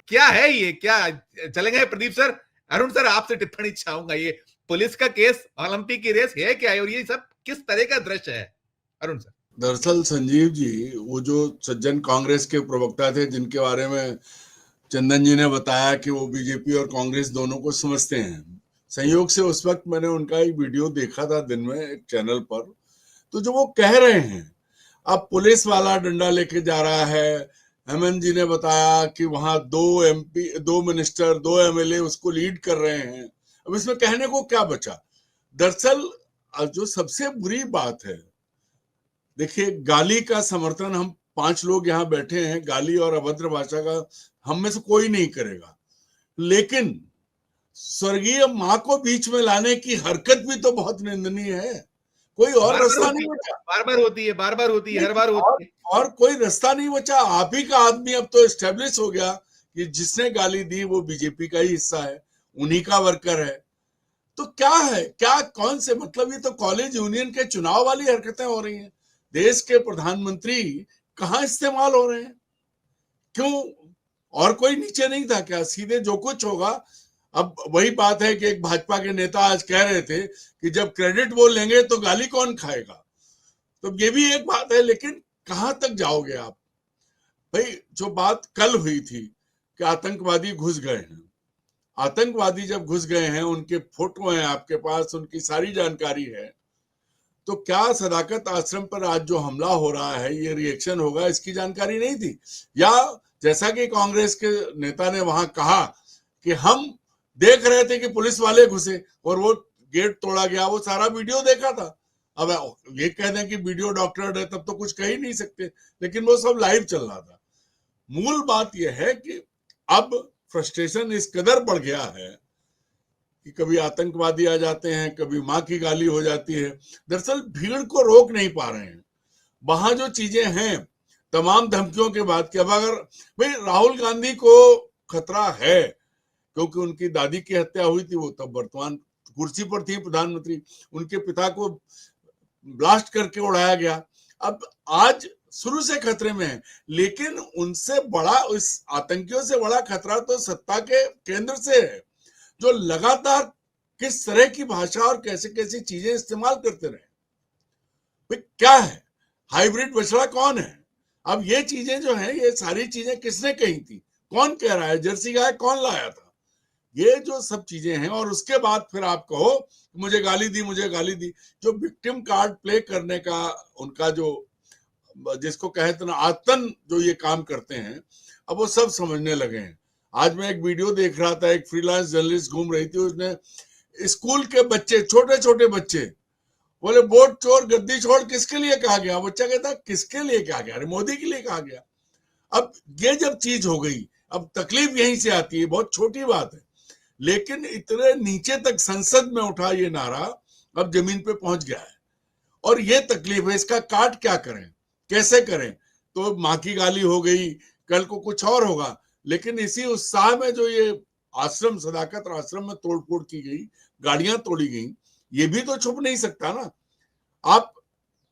क्या है ये, क्या चलेंगे प्रदीप सर? अरुण सर, आपसे टिप्पणी चाहूंगा, ये पुलिस का केस, ओलंपिक की रेस है क्या है, और ये सब किस तरह का दृश्य है? अरुण सर। दरअसल संजीव जी, वो जो सज्जन कांग्रेस के प्रवक्ता थे जिनके बारे में चंदन जी ने बताया कि वो बीजेपी और कांग्रेस दोनों को समझते हैं, संयोग से उस वक्त मैंने उनका एक वीडियो देखा था दिन में एक चैनल पर। तो जो वो कह रहे हैं, अब पुलिस वाला डंडा लेके जा रहा है, हेमंत जी ने बताया कि वहां 2 MP, 2 मिनिस्टर, 2 MLA उसको लीड कर रहे हैं। अब इसमें कहने को क्या बचा? दरअसल जो सबसे बुरी बात है, देखिए, गाली का समर्थन हम 5 लोग यहाँ बैठे हैं, गाली और अभद्र भाषा का हम में से कोई नहीं करेगा, लेकिन स्वर्गीय माँ को बीच में लाने की हरकत भी तो बहुत निंदनीय है। कोई और रास्ता नहीं बचा। बार बार होती है, बार बार होती है, हर बार होती है। और कोई रास्ता नहीं बचा। आप ही का आदमी अब तो एस्टेब्लिश हो गया कि जिसने गाली दी वो बीजेपी का ही हिस्सा है, उन्हीं का वर्कर है। तो क्या है, क्या कौन से, मतलब ये तो कॉलेज यूनियन के चुनाव वाली हरकतें हो रही हैं। देश के प्रधानमंत्री कहाँ इस्तेमाल हो रहे हैं? क्यों? और कोई नीचे नहीं था क्या? सीधे जो कुछ होगा। अब वही बात है कि एक भाजपा के नेता आज कह रहे थे कि जब क्रेडिट वो लेंगे तो गाली कौन खाएगा। तो ये भी एक बात है, लेकिन कहां तक जाओगे आप? भाई, जो बात कल हुई थी कि आतंकवादी घुस गए हैं, आतंकवादी जब घुस गए हैं, उनके फोटो हैं आपके पास, उनकी सारी जानकारी है, तो क्या सदाकत आश्रम पर आज जो हमला हो रहा है ये रिएक्शन होगा, इसकी जानकारी नहीं थी? या जैसा कि कांग्रेस के नेता ने वहां कहा कि हम देख रहे थे कि पुलिस वाले घुसे और वो गेट तोड़ा गया, वो सारा वीडियो देखा था। अब ये कह दें कि वीडियो डॉक्टर है तब तो कुछ कह ही नहीं सकते, लेकिन वो सब लाइव चल रहा था। मूल बात यह है कि अब फ्रस्ट्रेशन इस कदर बढ़ गया है कि कभी आतंकवादी आ जाते हैं, कभी माँ की गाली हो जाती है। दरअसल भीड़ को रोक नहीं पा रहे हैं। वहां जो चीजें हैं, तमाम धमकियों के बाद कि अब अगर भाई राहुल गांधी को खतरा है क्योंकि उनकी दादी की हत्या हुई थी, वो तब वर्तमान कुर्सी पर थी प्रधानमंत्री, उनके पिता को ब्लास्ट करके उड़ाया गया, अब आज शुरू से खतरे में है। लेकिन उनसे बड़ा, इस आतंकियों से बड़ा खतरा तो सत्ता के केंद्र से है, जो लगातार किस तरह की भाषा और कैसे कैसी चीजें इस्तेमाल करते रहे। भाई क्या है, हाइब्रिड बछड़ा कौन है? अब ये चीजें जो है, ये सारी चीजें किसने कही थी, कौन कह रहा है, जर्सी गाय कौन लाया था, ये जो सब चीजें हैं। और उसके बाद फिर आप कहो मुझे गाली दी, मुझे गाली दी। जो विक्टिम कार्ड प्ले करने का उनका जो, जिसको कहते ना आतन, जो ये काम करते हैं, अब वो सब समझने लगे हैं। आज मैं एक वीडियो देख रहा था, एक फ्रीलांस जर्नलिस्ट घूम रही थी, उसने स्कूल के बच्चे, छोटे छोटे बच्चे बोले वोट चोर गद्दी छोड़ किसके लिए कहा गया? बच्चा कहता किसके लिए कहा गया? अरे मोदी के लिए कहा गया। अब ये जब चीज हो गई, अब तकलीफ यहीं से आती है। बहुत छोटी बात है, लेकिन इतने नीचे तक संसद में उठा ये नारा, अब जमीन पे पहुंच गया है और ये तकलीफ है। इसका काट क्या करें, कैसे करें? तो माँ की गाली हो गई, कल को कुछ और होगा। लेकिन इसी उत्साह में जो ये आश्रम, सदाकत आश्रम में तोड़फोड़ की गई, गाड़ियां तोड़ी गई, ये भी तो छुप नहीं सकता ना। आप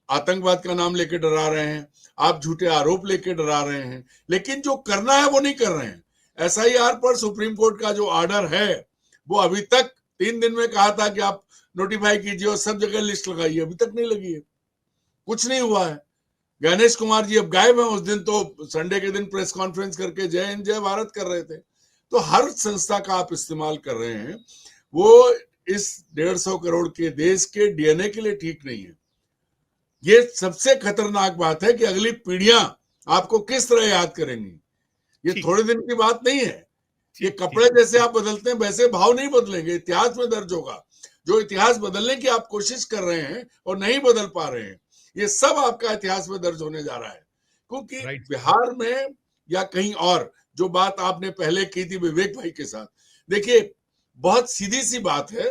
आतंकवाद का नाम लेके डरा रहे हैं, आप झूठे आरोप लेके डरा रहे हैं, लेकिन जो करना है वो नहीं कर रहे हैं। SIR पर सुप्रीम कोर्ट का जो ऑर्डर है, वो अभी तक 3 दिन में कहा था कि आप नोटिफाई कीजिए और सब जगह लिस्ट लगाइए, अभी तक नहीं लगी है, कुछ नहीं हुआ है। गणेश कुमार जी अब गायब हैं। उस दिन तो संडे के दिन प्रेस कॉन्फ्रेंस करके जय हिंद जय भारत कर रहे थे। तो हर संस्था का आप इस्तेमाल कर रहे हैं, वो इस 150 करोड़ के देश के DNA के लिए ठीक नहीं है। ये सबसे खतरनाक बात है कि अगली पीढ़ियां आपको किस तरह याद करेंगी। ये थोड़े दिन की बात नहीं है। ये कपड़े जैसे आप बदलते हैं वैसे भाव नहीं बदलेंगे, इतिहास में दर्ज होगा। जो इतिहास बदलने की आप कोशिश कर रहे हैं और नहीं बदल पा रहे हैं, ये सब आपका इतिहास में दर्ज होने जा रहा है। क्योंकि बिहार में या कहीं और, जो बात आपने पहले की थी विवेक भाई के साथ, देखिए बहुत सीधी सी बात है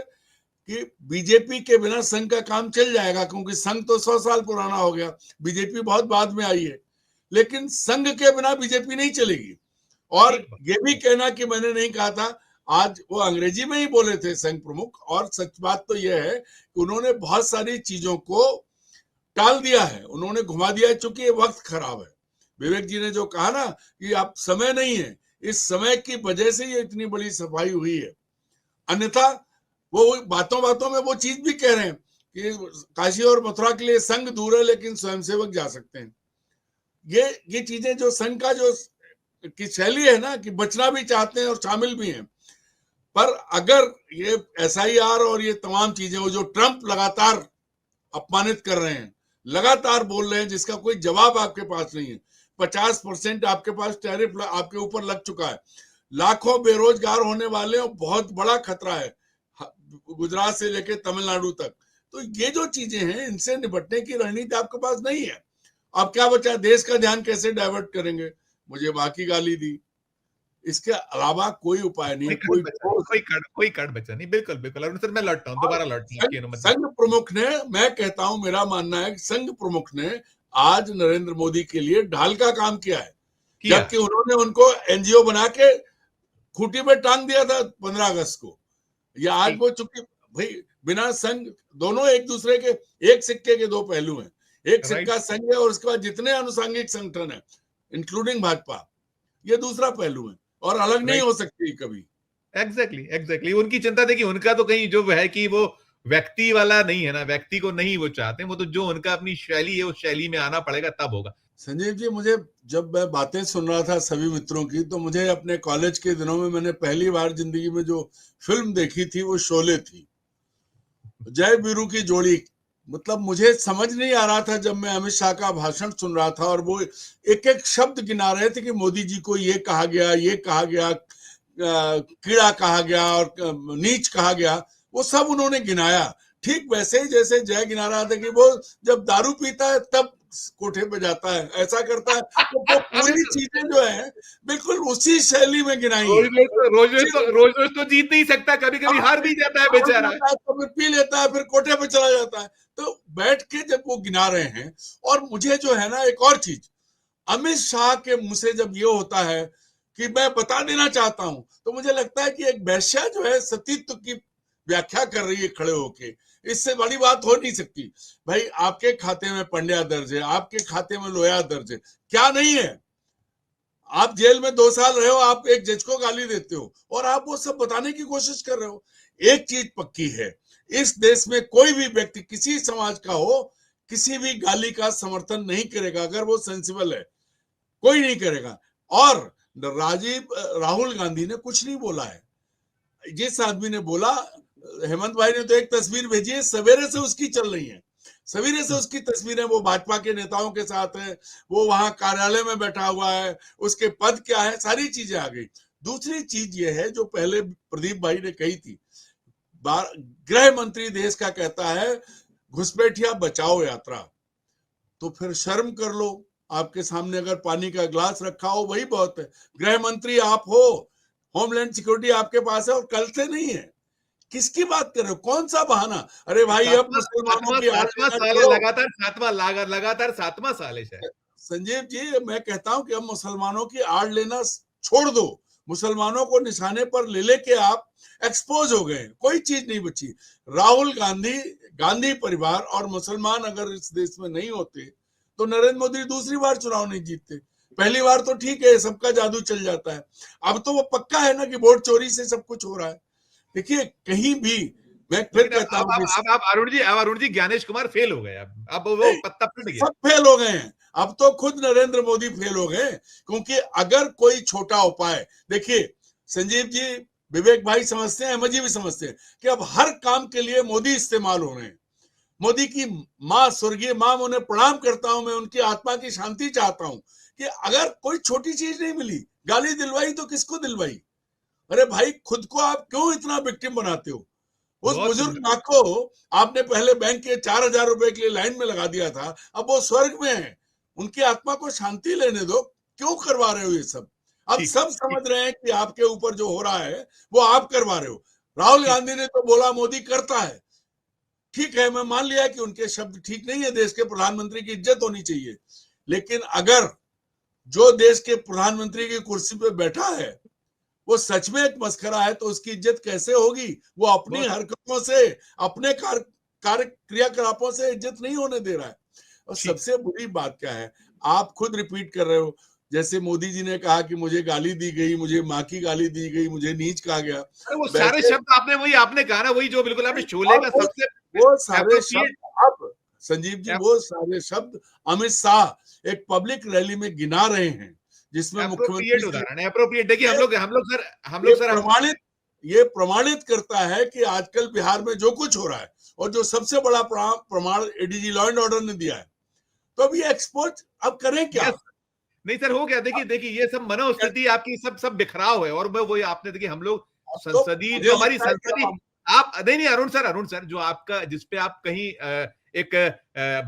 कि बीजेपी के बिना संघ का काम चल जाएगा, क्योंकि संघ तो 100 साल पुराना हो गया, बीजेपी बहुत बाद में आई है। लेकिन संघ के बिना बीजेपी नहीं चलेगी। और ये भी कहना कि मैंने नहीं कहा था, आज वो अंग्रेजी में ही बोले थे संघ प्रमुख, और सच बात तो यह है कि उन्होंने बहुत सारी चीजों को टाल दिया है, उन्होंने घुमा दिया है, चूंकि वक्त खराब है। विवेक जी ने जो कहा ना कि आप समय नहीं है, इस समय की वजह से ये इतनी बड़ी सफाई हुई है। अन्यथा वो बातों बातों में वो चीज भी कह रहे हैं कि काशी और मथुरा के लिए संघ दूर है लेकिन स्वयंसेवक जा सकते हैं। ये चीजें जो संघ का जो की शैली है ना, कि बचना भी चाहते हैं और शामिल भी हैं, पर अगर ये SIR और ये तमाम चीजें जो ट्रंप लगातार अपमानित कर रहे हैं, लगातार बोल रहे हैं, जिसका कोई जवाब आपके पास नहीं है, 50% आपके पास टैरिफ आपके ऊपर लग चुका है, लाखों बेरोजगार होने वाले हैं, बहुत बड़ा खतरा है गुजरात से लेकर तमिलनाडु तक। तो ये जो चीजें हैं, इनसे निपटने की रणनीति आपके पास नहीं है। अब क्या बचा, देश का ध्यान कैसे डाइवर्ट करेंगे, मुझे बाकी गाली दी, इसके अलावा कोई उपाय नहीं, कोई कड़ बचा नहीं। बिल्कुल बिल्कुल अरुण सर, मैं लौटता हूँ, दोबारा लौटता हूँ आपकी अनुमति। संघ प्रमुख ने, मैं कहता हूं, मेरा मानना है संघ प्रमुख ने आज नरेंद्र मोदी के लिए ढाल का काम किया है, जबकि उन्होंने उनको NGO बना के खूंटी पे टांग दिया था 15 अगस्त को। या आज वो, चूंकि भाई बिना संघ, दोनों एक दूसरे के, एक सिक्के के दो पहलू हैं। एक सिक्का संघ है और उसके बाद जितने अनुसांगिक संगठन है इंक्लूडिंग भाजपा, ये दूसरा पहलू है और अलग नहीं हो सकती कभी। एग्जैक्टली उनकी चिंता थी कि उनका तो कहीं जो है कि वो व्यक्ति वाला नहीं है ना, व्यक्ति को नहीं वो चाहते, वो तो जो उनका अपनी शैली है उस शैली में आना पड़ेगा, तब होगा। संजीव जी, मुझे जब मैं बातें सुन रहा था सभी मित्रों की, तो मुझे अपने कॉलेज के दिनों में मैंने पहली बार जिंदगी में जो फिल्म देखी थी वो शोले थी, जय वीरू की जोड़ी। मतलब मुझे समझ नहीं आ रहा था जब मैं अमित शाह का भाषण सुन रहा था और वो एक एक शब्द गिना रहे थे कि मोदी जी को ये कहा गया, ये कहा गया, कीड़ा कहा गया और नीच कहा गया, वो सब उन्होंने गिनाया। ठीक वैसे ही जैसे जय गिना रहा था कि वो जब दारू पीता है तब कोठे पे जाता है, ऐसा करता है, तो वो पूरी चीजें जो है बिल्कुल उसी शैली में गिनाई है। रोज तो जीत नहीं सकता, कभी कभी हार भी जाता है बेचारा, तो फिर पी लेता है, फिर कोठे पे चला जाता है। तो बैठ के जब वो गिना रहे हैं, और मुझे जो है ना, एक और चीज, अमित शाह के मुंह से जब ये होता है कि मैं बता देना चाहता हूं, तो मुझे लगता है कि एक वैश्या जो है सतीत्व की व्याख्या कर रही है खड़े होके, इससे बड़ी बात हो नहीं सकती। भाई, आपके खाते में पंड्या दर्ज है, आपके खाते में लोया दर्ज है, क्या नहीं है? आप जेल में 2 साल रहे हो, आप एक जज को गाली देते हो और आप वो सब बताने की कोशिश कर रहे हो। एक चीज पक्की है, इस देश में कोई भी व्यक्ति किसी समाज का हो, किसी भी गाली का समर्थन नहीं करेगा अगर वो सेंसिबल है, कोई नहीं करेगा। और राहुल गांधी ने कुछ नहीं बोला है। जिस आदमी ने बोला, हेमंत भाई ने तो एक तस्वीर भेजी है, सवेरे से उसकी चल रही है, सवेरे से उसकी तस्वीरें, वो भाजपा के नेताओं के साथ है, वो वहां कार्यालय में बैठा हुआ है, उसके पद क्या है, सारी चीजें आ गई। दूसरी चीज ये है जो पहले प्रदीप भाई ने कही थी, गृह मंत्री देश का कहता है घुसपैठिया बचाओ यात्रा, तो फिर शर्म कर लो। आपके सामने अगर पानी का ग्लास रखा हो वही बहुत है। गृह मंत्री आप हो, होमलैंड सिक्योरिटी आपके पास है और कल से नहीं है। किसकी बात कर रहे हो, कौन सा बहाना? अरे भाई, अब मुसलमानों की लगातार 7वां साल है शायद। संजीव जी, मैं कहता हूं कि अब मुसलमानों की आड़ लेना छोड़ दो। मुसलमानों को निशाने पर ले लेके आप एक्सपोज हो गए, कोई चीज नहीं बची। राहुल गांधी, गांधी परिवार और मुसलमान अगर इस देश में नहीं होते तो नरेंद्र मोदी दूसरी बार चुनाव नहीं जीतते। पहली बार तो ठीक है, सबका जादू चल जाता है, अब तो वो पक्का है ना कि वोट चोरी से सब कुछ हो रहा है। देखिए, कहीं भी मैं फिर कहता हूं, अब अरुण जी ज्ञानेश कुमार फेल हो गए, अब वो पत्ता फट गया, सब फेल हो गए हैं। अब तो खुद नरेंद्र मोदी फेल हो गए, क्योंकि अगर कोई छोटा उपाय, देखिए संजीव जी, विवेक भाई समझते हैं, अहमद जी भी समझते हैं कि अब हर काम के लिए मोदी इस्तेमाल हो रहे हैं। मोदी की माँ, स्वर्गीय माँ, उन्हें प्रणाम करता हूं, मैं उनकी आत्मा की शांति चाहता हूं कि अगर कोई छोटी चीज नहीं मिली, गाली दिलवाई तो किसको दिलवाई? अरे भाई, खुद को आप क्यों इतना विक्टिम बनाते हो? उस बुजुर्ग माँ को आपने पहले बैंक के 4,000 रुपए के लिए लाइन में लगा दिया था, अब वो स्वर्ग में है, उनकी आत्मा को शांति लेने दो, क्यों करवा रहे हो ये सब? अब सब समझ रहे हैं कि आपके ऊपर जो हो रहा है वो आप करवा रहे हो। राहुल गांधी ने तो बोला मोदी करता है, ठीक है, मैं मान लिया कि उनके शब्द ठीक नहीं है, देश के प्रधानमंत्री की इज्जत होनी चाहिए, लेकिन अगर जो देश के प्रधानमंत्री की कुर्सी पे बैठा है वो सच में एक मस्खरा है तो उसकी इज्जत कैसे होगी? वो अपनी हरकतों से, अपने कार्य क्रियाकलापों से इज्जत नहीं होने दे रहा है। और सबसे बुरी बात क्या है, आप खुद रिपीट कर रहे हो, जैसे मोदी जी ने कहा कि मुझे गाली दी गई, मुझे माँ की गाली दी गई, मुझे नीच कहा गया, अरे वो सारे वैसे शब्द आपने कहा ना, वही जो बिल्कुल आपने शोले और का सबसे वो सारे एप्रोप्रिएट शब्द अब संजीव जी, वो सारे शब्द अमित शाह एक पब्लिक रैली में गिना रहे हैं, जिसमें मुख्यमंत्री एप्रोप्रिएट जी उदाहरण है, एप्रोप्रिएट। देखिए ये हम ये लोग सर प्रमाणित ये प्रमाणित करता है कि आजकल बिहार में जो कुछ हो रहा है, और जो सबसे बड़ा प्रमाण एडीजी लॉ एंड ऑर्डर ने दिया है, तो अब ये एक्सपोज अब करें क्या? यस, नहीं सर हो गया। देखिए देखिए ये सब मनोस्थिति आपकी सब सब बिखराव है। और मैं वही आपने देखिए हम लोग अब तो संसदीय मुझे जो हमारी लगता है कि संसदीय, अब आप नहीं नहीं अरुण सर जो आपका जिसपे आप कहीं एक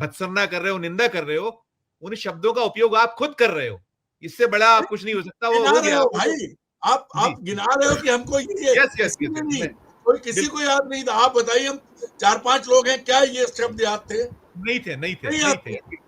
भत्सना कर रहे हो, निंदा कर रहे हो, उन शब्दों का उपयोग आप खुद कर रहे हो। इससे बड़ा आप कुछ नहीं हो सकता। वो गिना हो रहे गया हो वो तो। भाई, जी आप गिना रहे हो कि हमको ये यस यस किसी यस ने यस नहीं, मैं कोई किसी को बिल्कुल याद नहीं था। आप बताइए, हम 4-5 लोग हैं, क्या ये शब्द याद थे? नहीं थे नहीं थे नहीं नहीं याद थे। थे।